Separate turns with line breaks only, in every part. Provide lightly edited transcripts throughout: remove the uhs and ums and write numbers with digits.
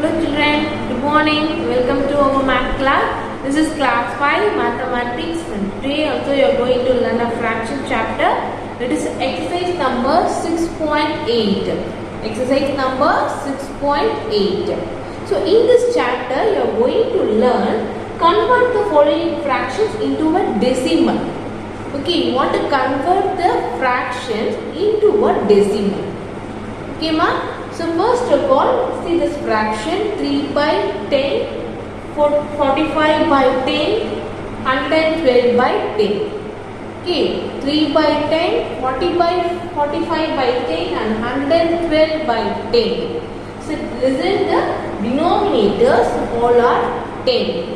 Hello children, good morning. Welcome to our math class. This is class 5 mathematics and today also you are going to learn a fraction chapter. It is exercise number 6.8. Exercise number 6.8. So in this chapter you are going to learn convert the following fractions into a decimal. Okay, you want to convert the fractions into a decimal. Okay ma? So first of all, see this fraction 3 by 10, 45 by 10, 112 by 10. Okay, 3 by 10, 40 by 45 by 10 and 112 by 10. So this is the denominators, all are 10.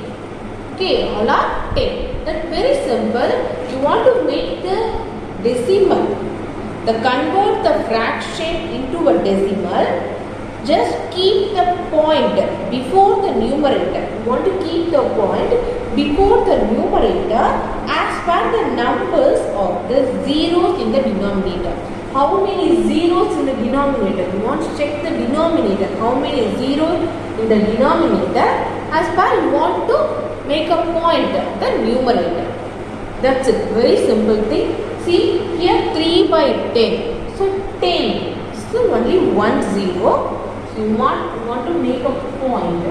Okay, all are 10. That's very simple. You want to make the decimal. To convert the fraction into a decimal, just keep the point before the numerator. You want to keep the point before the numerator as per the numbers of the zeros in the denominator. How many zeros in the denominator? You want to check the denominator. How many zeros in the denominator as per you want to make a point of the numerator. That's it. Very simple thing. See here 3 by 10. So 10. So only 1 0. So you want to make a point.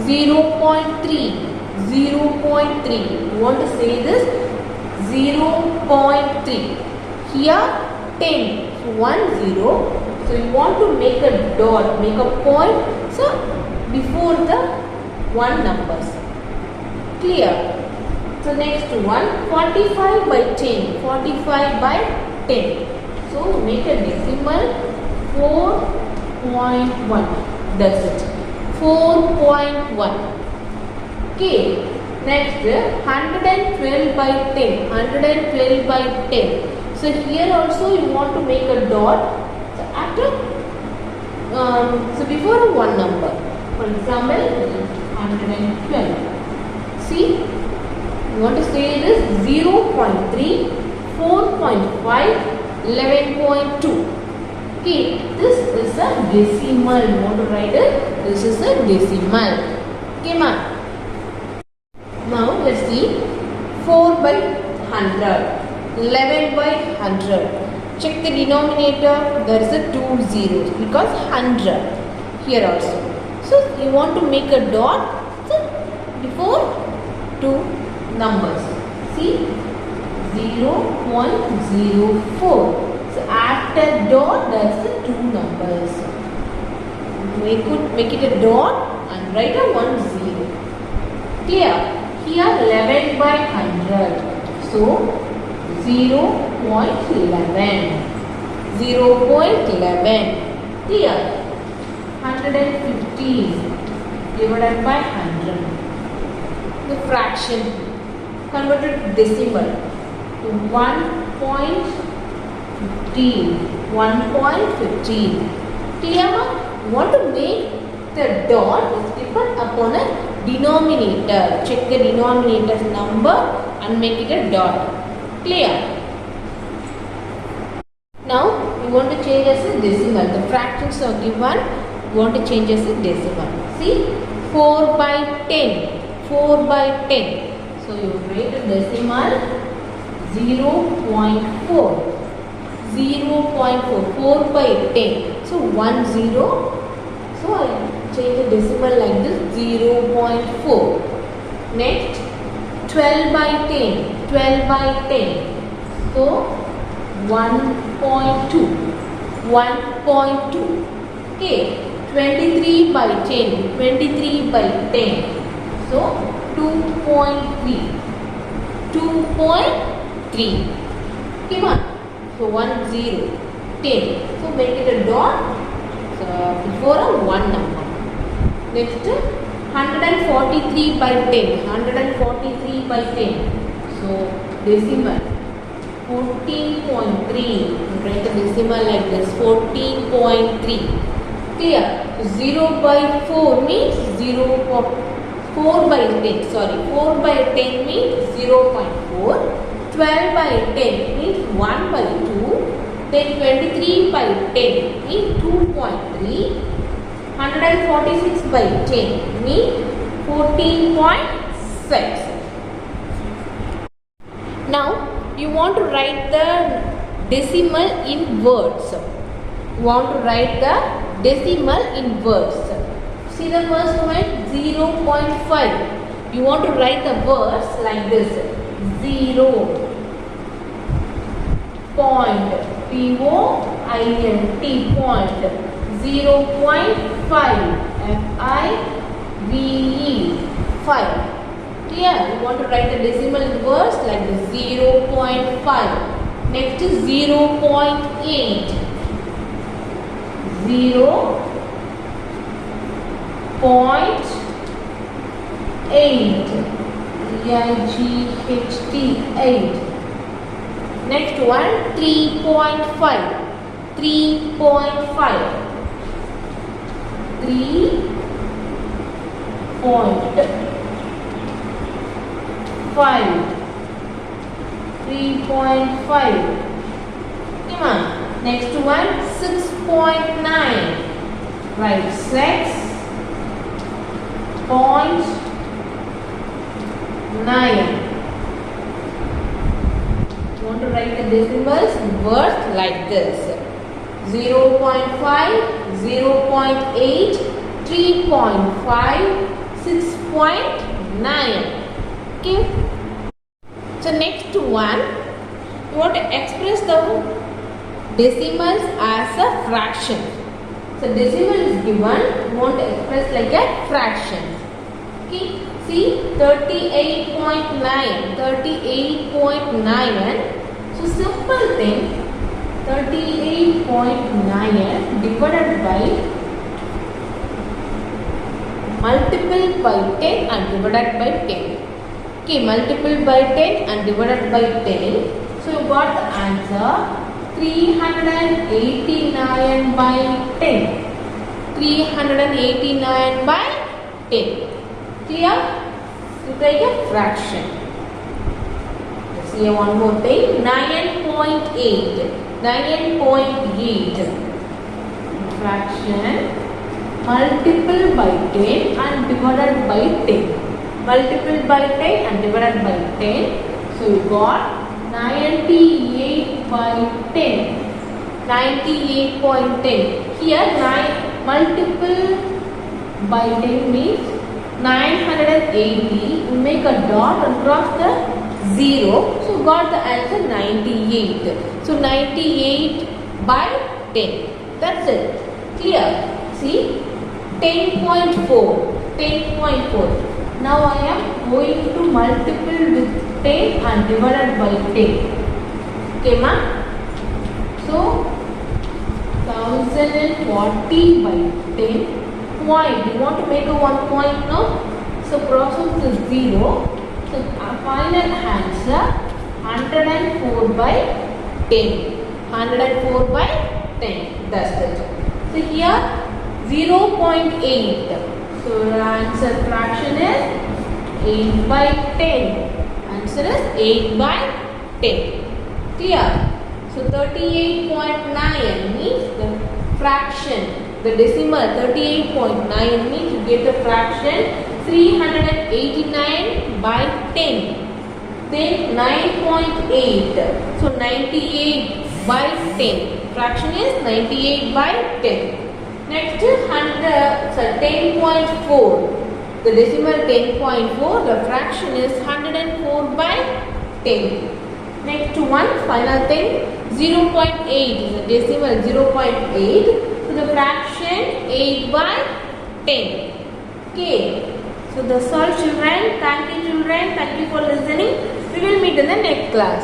0.3. 0.3. You want to say this 0.3. Here 10. So 1 0. So you want to make a dot, make a point. So before the 1 numbers. Clear? So next one 45 by 10. 45 by 10. So make a decimal 4.1. That's it. 4.1. Okay. Next 112 by 10. 112 by 10. So here also you want to make a dot. So after so before a 1 number. For example 112. See? You want to say this 0.3, 4.5, 11.2. Okay, this is a decimal. You want to write it? This is a decimal. Okay, ma. Now let's see 4 by 100, 11 by 100. Check the denominator. There is a 2 zeros because 100 here also. So you want to make a dot before 2 numbers. See 0.04. So after dot there is the 2 numbers. Make it a dot and write a 1 0. Clear? Here 11 by 100. So 0.11. 0.11. Clear? 115 divided by 100. The fraction converted to decimal to 1.15. 1.15. Clear? You want to make the dot is depend upon a denominator. Check the denominator's number and make it a dot. Clear? Now you want to change as a decimal. The fractions are given. You want to change as a decimal. See 4 by 10. 4 by 10. So you write a decimal 0.4. 0.4. 4 by 10. So 1 0. So I change the decimal like this 0.4. Next 12 by 10. 12 by 10. So 1.2. 1.2. Okay. 23 by 10. 23 by 10. So 2.3. 2.3. Okay, ma? So 1 0. 10. So make it a dot before a 1 number. Next 143 by 10. 143 by 10. So decimal 14.3. Write the decimal like this 14.3. Clear? 0 by 4 means 4 by 10, sorry, 4 by 10 means 0.4, 12 by 10 means 1 by 2, Then 23 by 10 means 2.3. 146 by 10 means 14.6. Now you want to write the decimal in words. You want to write the decimal in words. See the first one, 0.5. You want to write the words like this. 0 point, P-O-I-N-T, point, 0.5, F-I-V-E, 5. Clear? You want to write the decimal in words like this, 0.5. Next is 0.8. 0.8. E-I-G-H-T, 8. Next one, 3.5. 3.5. 3.5. Come on. Next one, 6.9. Right, 6.9. Want to write the decimals words like this: 0.5, 0.8, 3.5, 6.9. Okay. So next one, you want to express the decimals as a fraction. So decimal is given, you want to express like a fraction. Okay. See 38.9. 38.9. So simple thing, 38.9 divided by multiple by 10 and divided by 10. Okay, multiple by 10 and divided by 10. So you got the answer 389 by 10. 389 by 10. Clear? To take a fraction. Let's see one more thing. 9.8. 9.8. Fraction. Multiple by 10 and divided by 10. Multiple by 10 and divided by 10. So you got 98 by 10. 98.10. Here 9 multiple by 10 means 980. You make a dot and cross the 0. So got the answer 98. So 98 by 10. That's it. Clear? See? 10.4. 10.4. Now I am going to multiple with 10 and divided by 10. Okay, ma? So 1040 by 10. Point. You want to make a 1 point now? So process is 0. So our final answer 104 by 10. 104 by 10. That's it. So here 0.8. So your answer fraction is 8 by 10. Answer is 8 by 10. Clear? So 38.9 means the fraction. The decimal 38.9 means you get the fraction 389 by 10. Then 9.8. So 98 by 10. Fraction is 98 by 10. Next is 10.4. The decimal 10.4. The fraction is 104 by 10. Next one, final thing, 0.8 is the decimal 0.8. So the fraction 8 by 10. Okay. So that's all children. Thank you children. Thank you for listening. We will meet in the next class.